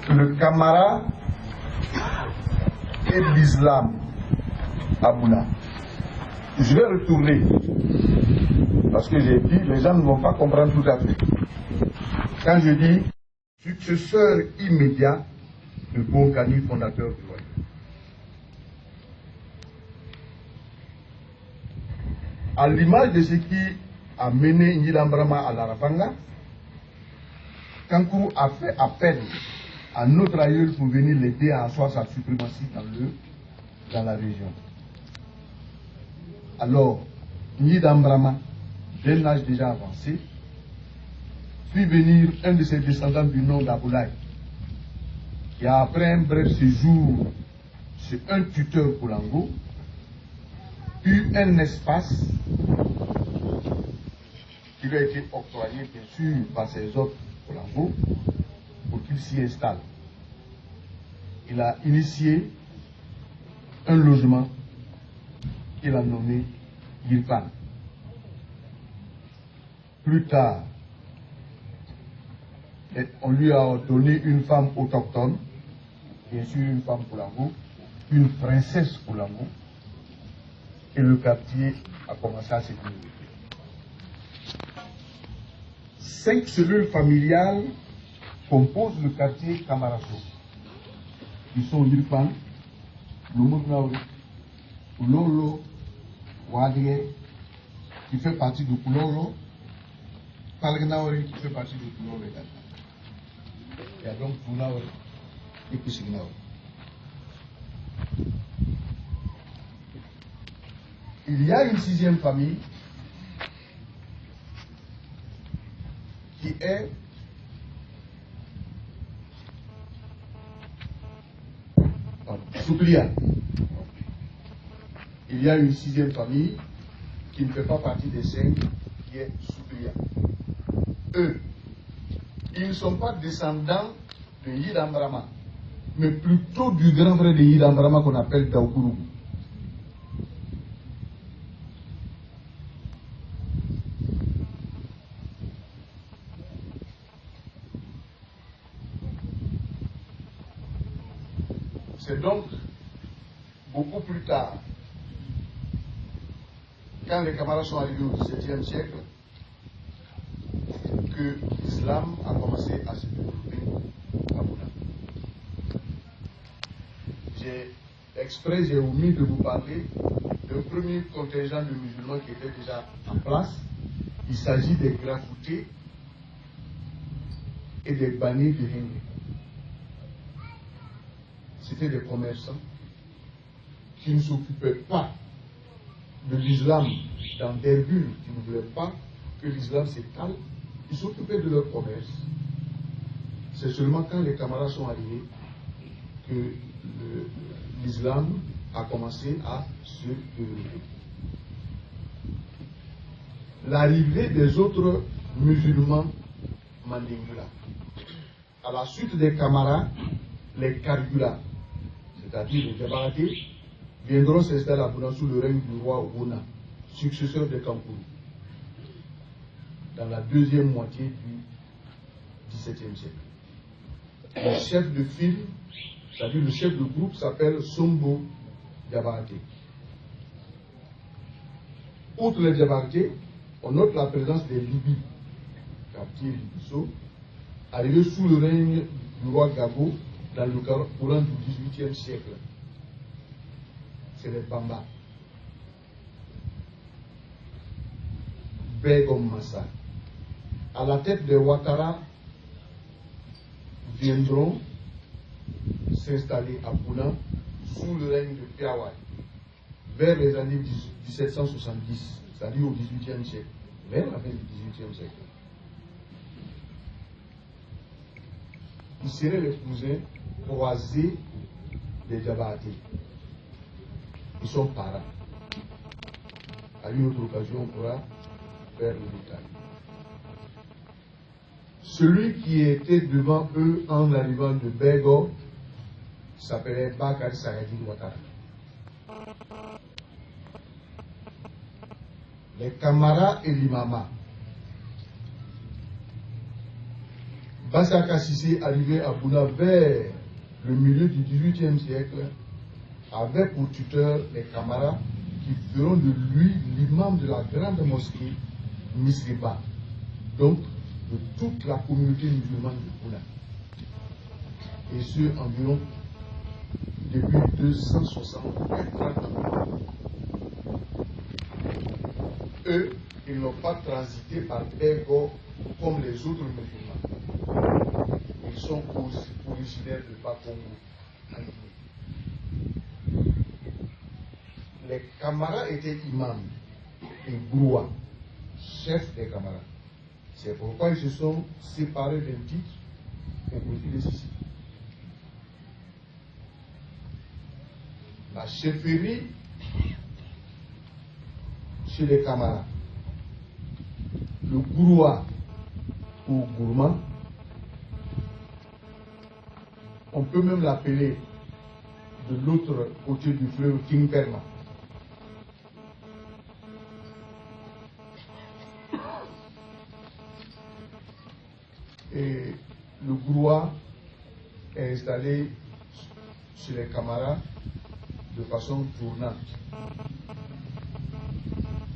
que le Camara et l'islam à Bouna. Je vais retourner, parce que j'ai dit, les gens ne vont pas comprendre tout à fait. Quand je dis successeur immédiat de Boukani, fondateur du royaume. À l'image de ce qui a mené Ndilambrama à l'Arafanga, Kankourou a fait appel à notre aïeul pour venir l'aider à asseoir sa suprématie dans la région. Alors, Ndambrama, d'un âge déjà avancé, fit venir un de ses descendants du nom d'Aboulaye, qui a, après un bref séjour chez un tuteur Koulango, eut un espace qui lui a été octroyé, bien sûr, par ses autres Koulango, pour qu'il s'y installe. Il a initié un logement qu'il a nommé Yirpan. Plus tard, on lui a donné une femme autochtone, bien sûr une femme Koulango, une princesse Koulango, et le quartier a commencé à se développer. 5 cellules familiales composent le quartier Kamarasso. Ils sont Yirpan, Lomognaouri, Oulolo, Wadie, qui fait partie de Koulolo, Palgnaouri, qui fait partie de Koulolo également. Il y a donc Tounaouri et Kusignaouri. Il y a une 6e famille qui est Souplia. Il y a une 6e famille qui ne fait pas partie des 5, qui est Souplia. Eux, ils ne sont pas descendants de Yidambrama, mais plutôt du grand frère de Yidambrama qu'on appelle Daoukourou. C'est donc beaucoup plus tard, quand les Kamaras sont arrivés au XVIIe siècle, que l'islam a commencé à se développer à Bouna. J'ai omis de vous parler d'un premier contingent de musulmans qui était déjà en place. Il s'agit des grafoutés et des bannis de Henry. C'était des commerçants qui ne s'occupaient pas de l'islam dans des bulles, qui ne voulaient pas que l'islam s'étale. Ils s'occupaient de leur commerce. C'est seulement quand les camarades sont arrivés que l'islam a commencé à se développer. L'arrivée des autres musulmans mandingula. À la suite des camarades, les Kargula, c'est-à-dire les Djabaratés, viendront s'installer à Bouna sous le règne du roi Ouna, successeur de Kankourou, dans la 2e moitié du XVIIe siècle. Le chef de file, c'est-à-dire le chef de groupe, s'appelle Sombo Djabaraté. Outre les Djabaratés, on note la présence des Libis, quartier Libiso, arrivés sous le règne du roi Gabo dans le courant du XVIIIe siècle. C'est les Bamba. Begom Massa. À la tête des Ouattara viendront s'installer à Bouna sous le règne de Piawai vers les années 1770, c'est-à-dire au XVIIIe siècle, vers la fin du XVIIIe siècle. Ils seraient les cousins croisés des Djabaratés. Ils sont parents. À une autre occasion, on pourra faire le détail. Celui qui était devant eux en arrivant de Bego s'appelait Bakari Sayadi Ouattara. Les Kamara et l'Imama. Bassaka Sissé, arrivé à Bouna vers le milieu du XVIIIe siècle, avait pour tuteur les camarades qui feront de lui l'imam de la grande mosquée Misriba, donc de toute la communauté musulmane de Bouna. Et ce, environ depuis 230 ans. Eux, ils n'ont pas transité par Pego comme les autres musulmans. Ils sont originaires de Bakongo, en Guinée. Les camarades étaient imams et grouas, chefs des camarades. C'est pourquoi ils se sont séparés d'un titre au profit de Sissi. La chefferie chez les camarades, le gouroua ou gourmand, on peut même l'appeler de l'autre côté du fleuve Kimperma. Et le gouroua est installé chez les camarades de façon tournante,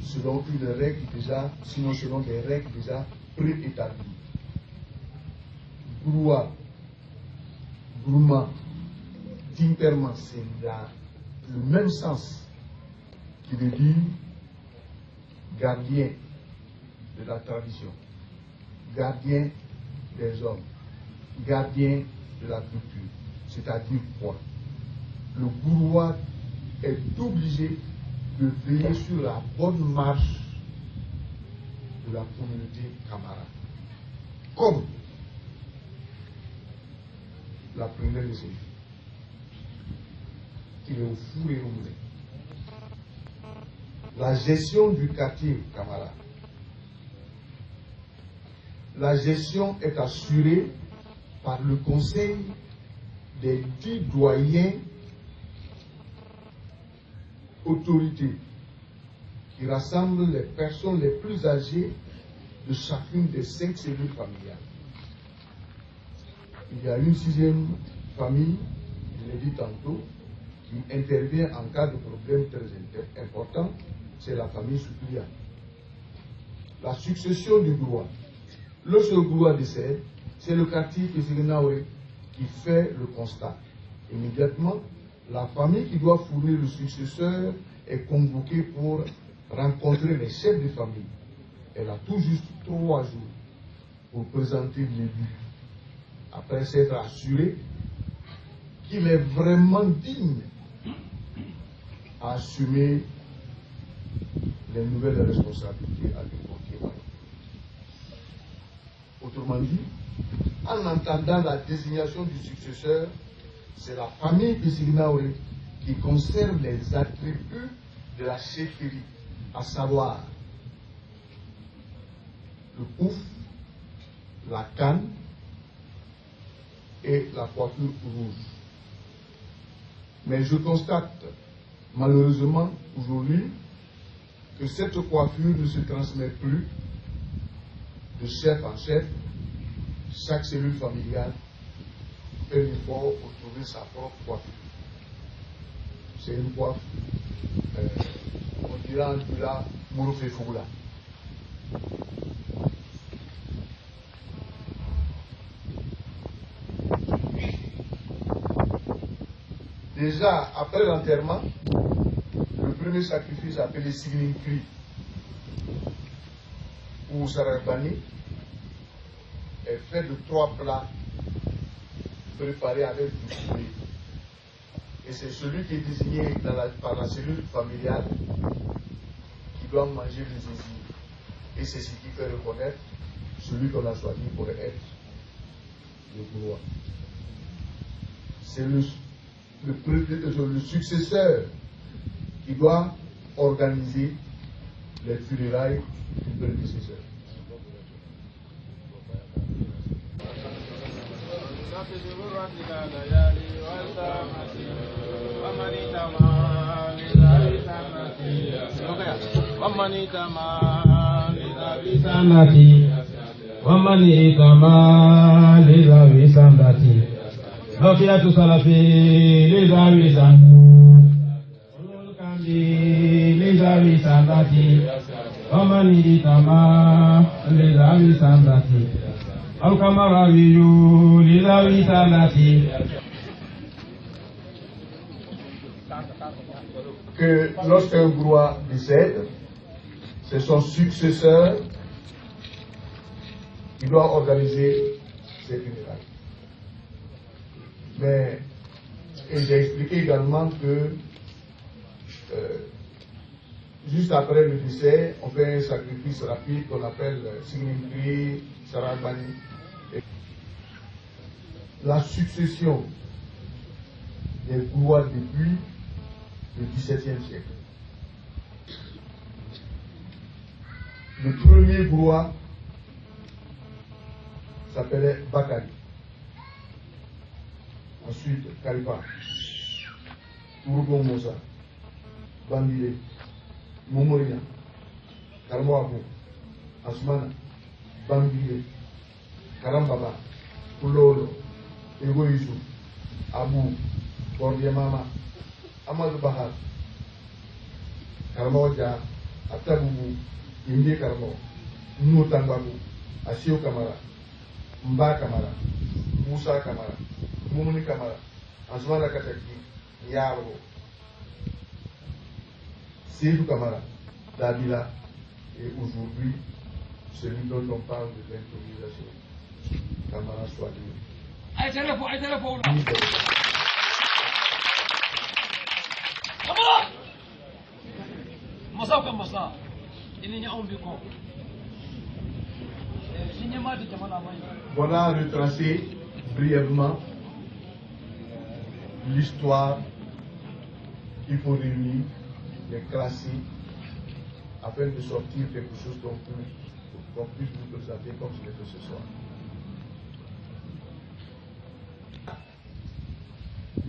selon une règle déjà, sinon selon des règles déjà préétablies. Gouroua, gourmand, timperman, c'est le même sens qui veut dire gardien de la tradition, gardien des hommes, gardien de la culture, c'est-à-dire quoi? Le gouroua est obligé de veiller sur la bonne marche de la communauté camarade, comme la première de ses vies. Il est au four et au moulin. La gestion du quartier camarade. La gestion est assurée par le conseil des 10 doyens autorités qui rassemblent les personnes les plus âgées de chacune des 5 cellules familiales. Il y a une 6e famille, je l'ai dit tantôt, qui intervient en cas de problème très important, c'est la famille Soukoulia. La succession du gouroua. Lorsque le gouroua décède, c'est le quartier Pessignaoué qui fait le constat. Immédiatement, la famille qui doit fournir le successeur est convoquée pour rencontrer les chefs de famille. Elle a tout juste 3 jours pour présenter l'élu, après s'être assuré qu'il est vraiment digne à assumer les nouvelles responsabilités à l'époque. Autrement dit, en entendant la désignation du successeur, c'est la famille Pessignaoué qui conserve les attributs de la chefferie, à savoir le pouf, la canne et la coiffure rouge. Mais je constate malheureusement aujourd'hui que cette coiffure ne se transmet plus de chef en chef. Chaque cellule familiale fait l'effort pour trouver sa propre coiffure. C'est une coiffe, on dirait en Dula, Mouroufé Foula. Déjà, après l'enterrement, le premier sacrifice appelé Signinkri ou Sarabani est fait de 3 plats préparés avec du poulet. Et c'est celui qui est désigné par la cellule familiale qui doit manger le zézine. Et c'est ce qui fait reconnaître celui qu'on a choisi pour être le gouroua. C'est le successeur qui doit organiser les funérailles du prédécesseur. ومن إتمى Sandati. Rafiatu Salafi, Lizawi Sandati. Lizawi Sandati. Omani Tama, Lizawi Sandati. Al-Kamarawiyu, Lizawi Sandati. Que lorsqu'un roi décède, c'est son successeur qui doit organiser ses funérailles. Mais j'ai expliqué également que juste après le décès, on fait un sacrifice rapide qu'on appelle Signinkri, Sarabani. La succession des rois depuis le XVIIe siècle. Le premier roi s'appelait Bakari. Ensuite, Kalifa, Tourougon Moussa, Bandile, Momorina, Kalmoabou, Asmana, Bandile, Karambaba, Kulolo, Egoïsou, Abou, Bordiamama, Amadou Bahar, Karmoja, Ataboubou, Yindi Karmo, Nou Tambabou, Asio Kamara, Mba Kamara, Moussa Kamara, Moumouni Kamara, Asmana Kataki, Yaro, Seydou Kamara, Dabila, et aujourd'hui, celui dont on parle de l'improvisation, Kamara Swadi. Voilà retracé brièvement l'histoire qu'il faut réunir, les classer, afin de sortir quelque chose qu'on puisse vous présenter comme je l'ai fait ce soir.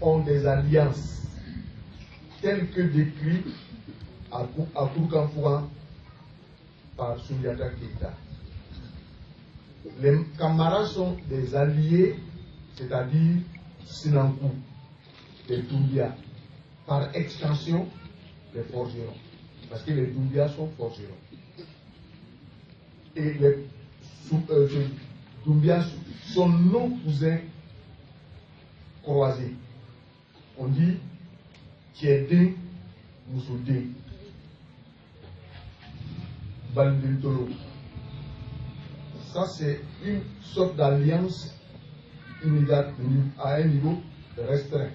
Ont des alliances telles que décrites à Kourkanfoura par Souniata Keïta. Les Kamaras sont des alliés, c'est-à-dire Sinankou, les Doumbia, par extension les forgerons, parce que les Doumbia sont forgerons. Et les Doumbia sont nos cousins croisés. On dit Tiedin Moussoudé, Bandintolo. Ça, c'est une sorte d'alliance immédiate à un niveau restreint.